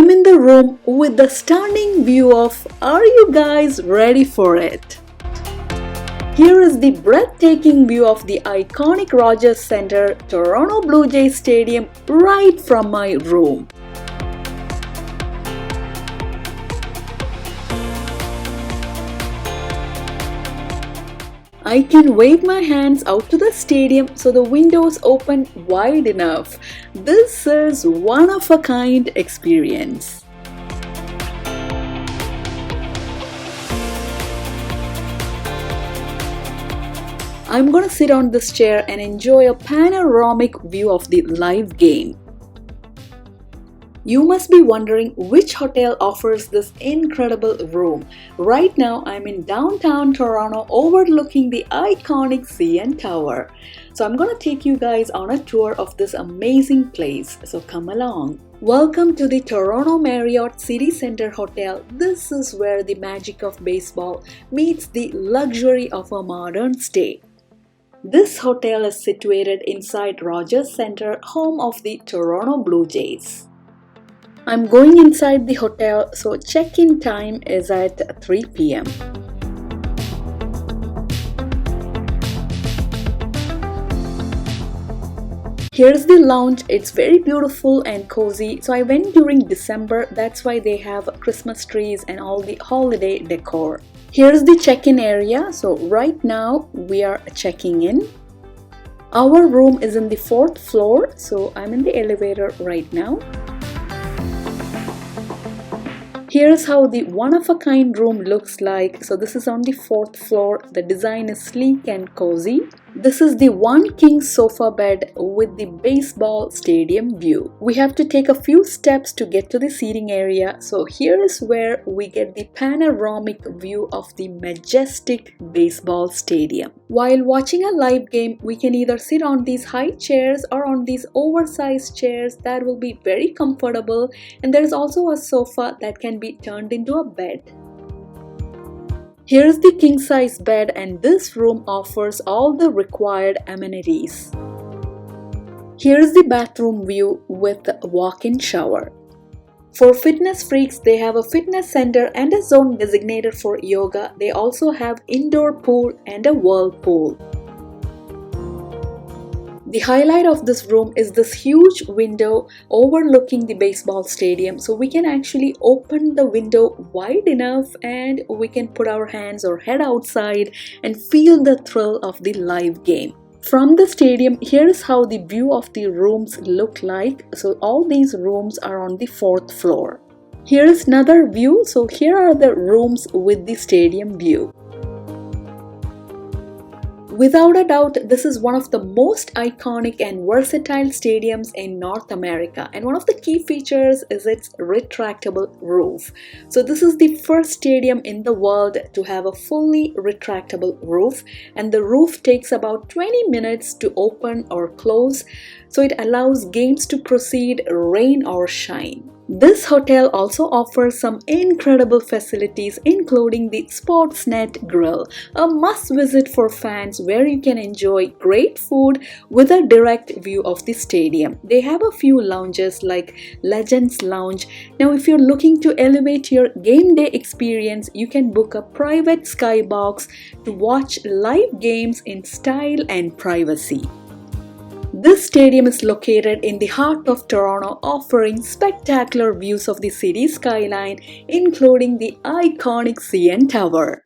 I'm in the room with the stunning view of, are you guys ready for it? Here is the breathtaking view of the iconic Rogers Centre, Toronto Blue Jays Stadium right from my room. I can wave my hands out to the stadium so the windows open wide enough. This is one-of-a-kind experience. I'm gonna sit on this chair and enjoy a panoramic view of the live game. You must be wondering which hotel offers this incredible room. Right now, I'm in downtown Toronto overlooking the iconic CN Tower. So I'm gonna take you guys on a tour of this amazing place. So come along. Welcome to the Toronto Marriott City Centre Hotel. This is where the magic of baseball meets the luxury of a modern stay. This hotel is situated inside Rogers Centre, home of the Toronto Blue Jays. I'm going inside the hotel, so check-in time is at 3 p.m. Here's the lounge. It's very beautiful and cozy. So I went during December. That's why they have Christmas trees and all the holiday decor. Here's the check-in area. So right now we are checking in. Our room is in the 4th floor. So I'm in the elevator right now. Here's how the one-of-a-kind room looks like. So this is on the 4th floor. The design is sleek and cozy. This is the one king sofa bed with the baseball stadium view. We have to take a few steps to get to the seating area. So here is where we get the panoramic view of the majestic baseball stadium. While watching a live game, we can either sit on these high chairs or on these oversized chairs that will be very comfortable. And there is also a sofa that can be turned into a bed. Here's the king-size bed, and this room offers all the required amenities. Here's the bathroom view with a walk-in shower. For fitness freaks, they have a fitness center and a zone designated for yoga. They also have indoor pool and a whirlpool. The highlight of this room is this huge window overlooking the baseball stadium. So we can actually open the window wide enough and we can put our hands or head outside and feel the thrill of the live game. From the stadium, here is how the view of the rooms look like. So all these rooms are on the 4th floor. Here is another view. So here are the rooms with the stadium view. Without a doubt, this is one of the most iconic and versatile stadiums in North America, and one of the key features is its retractable roof. So this is the first stadium in the world to have a fully retractable roof, and the roof takes about 20 minutes to open or close, so it allows games to proceed rain or shine. This hotel also offers some incredible facilities, including the Sportsnet Grill, a must-visit for fans where you can enjoy great food with a direct view of the stadium. They have a few lounges like Legends Lounge. Now, if you're looking to elevate your game day experience, you can book a private skybox to watch live games in style and privacy. This stadium is located in the heart of Toronto, offering spectacular views of the city skyline, including the iconic CN Tower.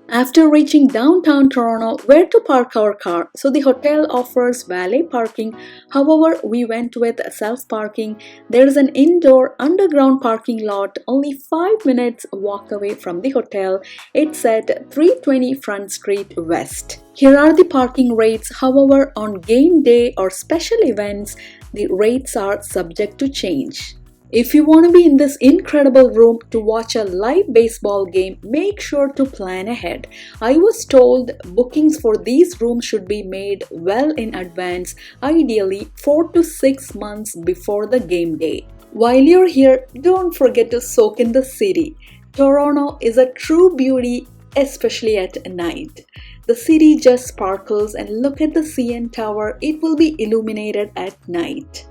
After reaching downtown Toronto, where to park our car? So the hotel offers valet parking. However, we went with self-parking. There is an indoor underground parking lot only 5 minutes walk away from the hotel. It's at 320 Front Street West. Here are the parking rates. However, on game day or special events, the rates are subject to change. If you want to be in this incredible room to watch a live baseball game, make sure to plan ahead. I was told bookings for these rooms should be made well in advance, ideally 4 to 6 months before the game day. While you're here, don't forget to soak in the city. Toronto is a true beauty, especially at night. The city just sparkles, and look at the CN Tower, it will be illuminated at night.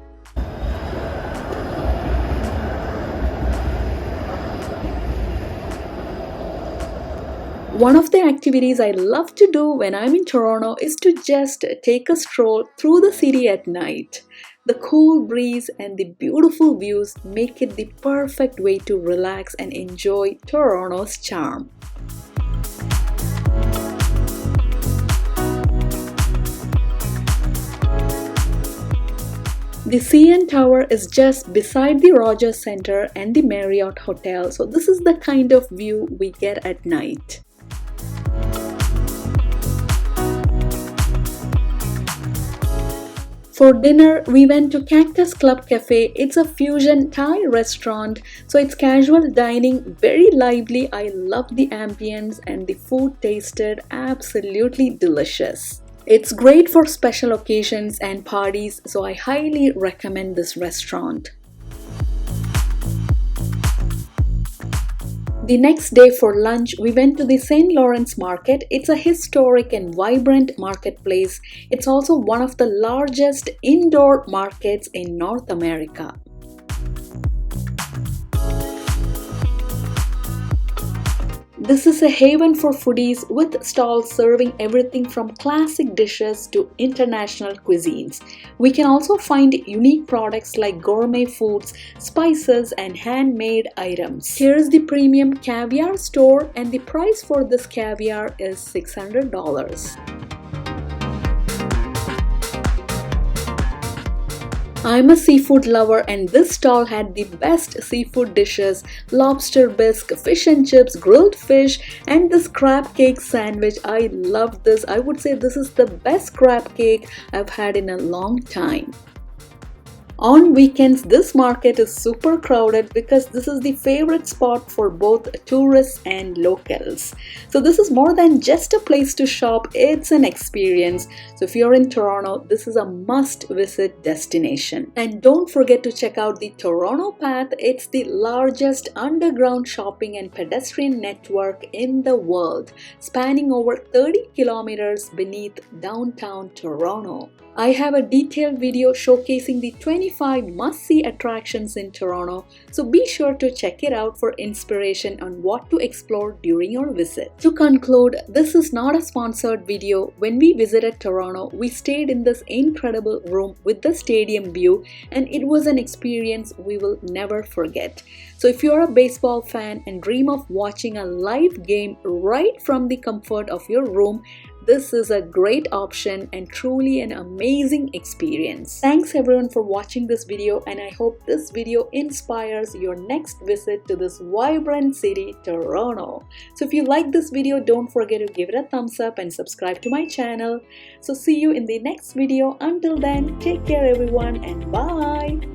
One of the activities I love to do when I'm in Toronto is to just take a stroll through the city at night. The cool breeze and the beautiful views make it the perfect way to relax and enjoy Toronto's charm. The CN Tower is just beside the Rogers Centre and the Marriott Hotel, so this is the kind of view we get at night. For dinner, we went to Cactus Club Cafe. It's a fusion Thai restaurant, so it's casual dining, very lively. I love the ambience and the food tasted absolutely delicious. It's great for special occasions and parties, so I highly recommend this restaurant. The next day for lunch, we went to the St. Lawrence Market. It's a historic and vibrant marketplace. It's also one of the largest indoor markets in North America. This is a haven for foodies with stalls serving everything from classic dishes to international cuisines. We can also find unique products like gourmet foods, spices, and handmade items. Here's the premium caviar store, and the price for this caviar is $600. I'm a seafood lover, and this stall had the best seafood dishes: lobster bisque, fish and chips, grilled fish, and this crab cake sandwich. I love this. I would say this is the best crab cake I've had in a long time. On weekends, this market is super crowded because this is the favorite spot for both tourists and locals. So this is more than just a place to shop, it's an experience. So if you're in Toronto, this is a must-visit destination. And don't forget to check out the Toronto Path. It's the largest underground shopping and pedestrian network in the world, spanning over 30 kilometers beneath downtown Toronto. I have a detailed video showcasing the 25 must-see attractions in Toronto, so be sure to check it out for inspiration on what to explore during your visit. To conclude, this is not a sponsored video. When we visited Toronto, we stayed in this incredible room with the stadium view, and it was an experience we will never forget. So if you're a baseball fan and dream of watching a live game right from the comfort of your room, this is a great option and truly an amazing experience. Thanks everyone for watching this video, and I hope this video inspires your next visit to this vibrant city, Toronto. So if you like this video, don't forget to give it a thumbs up and subscribe to my channel. So see you in the next video. Until then, take care everyone, and bye!